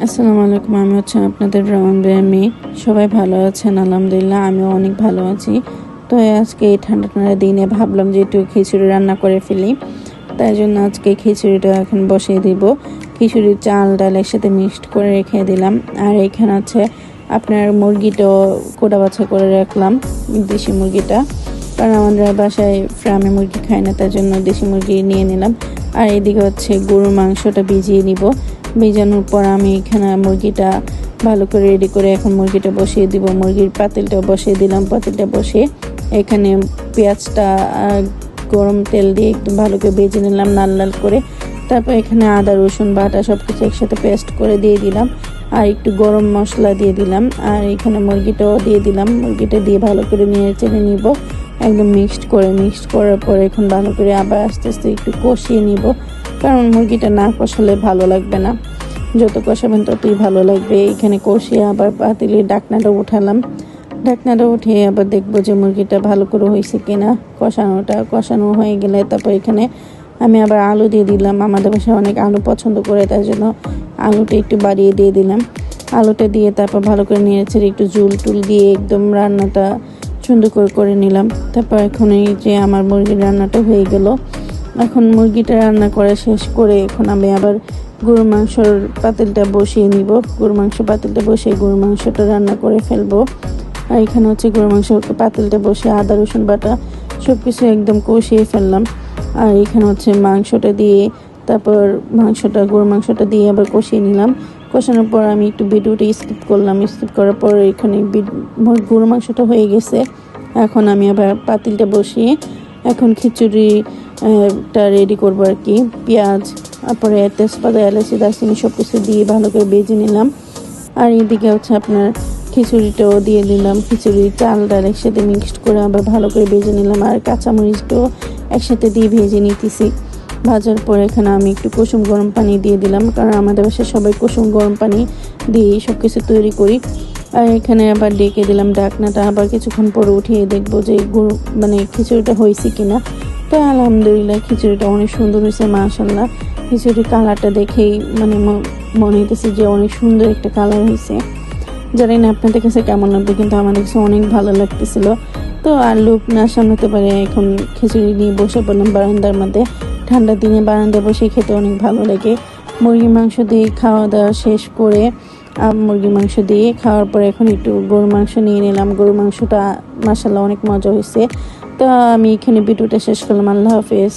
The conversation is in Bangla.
আসসালামু আলাইকুম। আমি হচ্ছে আপনাদের রহমান ভাইয়ের মেয়ে। সবাই ভালো আছেন? আলহামদুলিল্লাহ, আমিও অনেক ভালো আছি। তো আজকে এই ঠান্ডা ঠান্ডা দিনে ভাবলাম যে একটু খিচুড়ি রান্না করে ফেলি। তাই জন্য আজকে খিচুড়িটা এখন বসিয়ে দিব। খিচুড়ির চাল ডাল একসাথে মিক্সড করে রেখে দিলাম। আর এখানে হচ্ছে আপনার মুরগিটাও কোটা বাছা করে রাখলাম, দেশি মুরগিটা, কারণ আমাদের বাসায় ফার্মে মুরগি খায় না, তার জন্য দেশি মুরগি নিয়ে নিলাম। আর এদিকে হচ্ছে গরুর মাংসটা ভিজিয়ে নিব। ভেজানোর পর আমি এখানে মুরগিটা ভালো করে রেডি করে এখন মুরগিটা বসিয়ে দিব। মুরগির পাতিলটা বসিয়ে দিলাম। পাতিলটা বসিয়ে এখানে পেঁয়াজটা গরম তেল দিয়ে একদম ভালো করে ভেজে নিলাম লাল লাল করে। তারপর এখানে আদা রসুন বাটা সব কিছু একসাথে পেস্ট করে দিয়ে দিলাম। আর একটু গরম মশলা দিয়ে দিলাম। আর এখানে মুরগিটাও দিয়ে দিলাম। মুরগিটা দিয়ে ভালো করে নিয়ে চেড়ে নিব, একদম মিক্সড করার পর এখন ভালো করে আবার আস্তে আস্তে একটু কষিয়ে নিব, কারণ মুরগিটা না কষালে ভালো লাগবে না। যত কষাবেন ততই ভালো লাগবে। এখানে কষিয়ে আবার পাতিলের ঢাকনাটা উঠিয়ে আবার দেখবো যে মুরগিটা ভালো করে হয়েছে কিনা। কষানো হয়ে গেলে তারপর এখানে আমি আবার আলু দিয়ে দিলাম। আমাদের বাসায় অনেক আলু পছন্দ করে, তার জন্য আলুটা একটু বাড়িয়ে দিয়ে দিলাম। আলুটা দিয়ে তারপর ভালো করে নেড়েচেড়ে একটু ঝোল টুল দিয়ে একদম রান্নাটা সুন্দর করে নিলাম। তারপর এখন এই যে আমার মুরগির রান্নাটা হয়ে গেল। এখন মুরগিটা রান্না করে শেষ করে এখন আমি আবার গরুর মাংসর পাতিলটা বসিয়ে নিব। গরুর মাংস পাতিলটা বসিয়ে গরুর মাংসটা রান্না করে ফেলবো। আর এখানে হচ্ছে গরুর মাংস পাতিলটা বসে আদা রসুন বাটা সব কিছু একদম কষিয়ে ফেললাম। আর এখানে হচ্ছে মাংসটা দিয়ে তারপর গরুর মাংসটা দিয়ে আবার কষিয়ে নিলাম। কষানোর পর আমি একটু ভিডিওটা স্কিপ করলাম। স্কিপ করার পর এখানে গরুর মাংসটা হয়ে গেছে। এখন আমি আবার পাতিলটা বসিয়ে এখন খিচুড়িটা রেডি করবো আর কি। পেঁয়াজ, তারপরে তেজপাতা, এলাচি, দারচিনি সব কিছু দিয়ে ভালো করে ভেজে নিলাম। আর এইদিকে হচ্ছে আপনার খিচুড়িটাও দিয়ে দিলাম। খিচুড়ির চাল ডাল একসাথে মিক্সড করে আবার ভালো করে ভেজে নিলাম। আর কাঁচামরিচটাও একসাথে দিয়ে ভেজে নিতেছি। ভাজার পর এখানে আমি একটু কুসুম গরম পানি দিয়ে দিলাম, কারণ আমাদের বাসায় সবাই কুসুম গরম পানি দিয়ে সব কিছু তৈরি করি। আর এখানে আবার ডেকে দিলাম ঢাকনাটা। আবার কিছুক্ষণ পরে উঠিয়ে দেখবো যে খিচুড়িটা হয়েছে কিনা। তো আলহামদুলিল্লাহ খিচুড়িটা অনেক সুন্দর হয়েছে, মাশাআল্লাহ। খিচুড়ির কালারটা দেখেই মনে হইতেছে যে অনেক সুন্দর একটা কালার হয়েছে। জানি না আপনাদের কাছে কেমন লাগবে, কিন্তু আমাদের কাছে অনেক ভালো লাগতেছিল। তো আর লোক না সামলাতে পারে এখন খিচুড়ি নিয়ে বসে পড়লাম বারান্দার মধ্যে। ঠান্ডার দিনে বারান্দায় বসে খেতে অনেক ভালো লাগে। মুরগির মাংস দিয়ে খাওয়া দাওয়া শেষ করে মুরগির মাংস দিয়ে খাওয়ার পরে এখন একটু গরুর মাংস নিয়ে নিলাম। গরুর মাংসটা মাশাআল্লাহ অনেক মজা হয়েছে। তো আমি এখানে ভিডিওটা শেষ করলাম। আল্লাহ হাফেজ।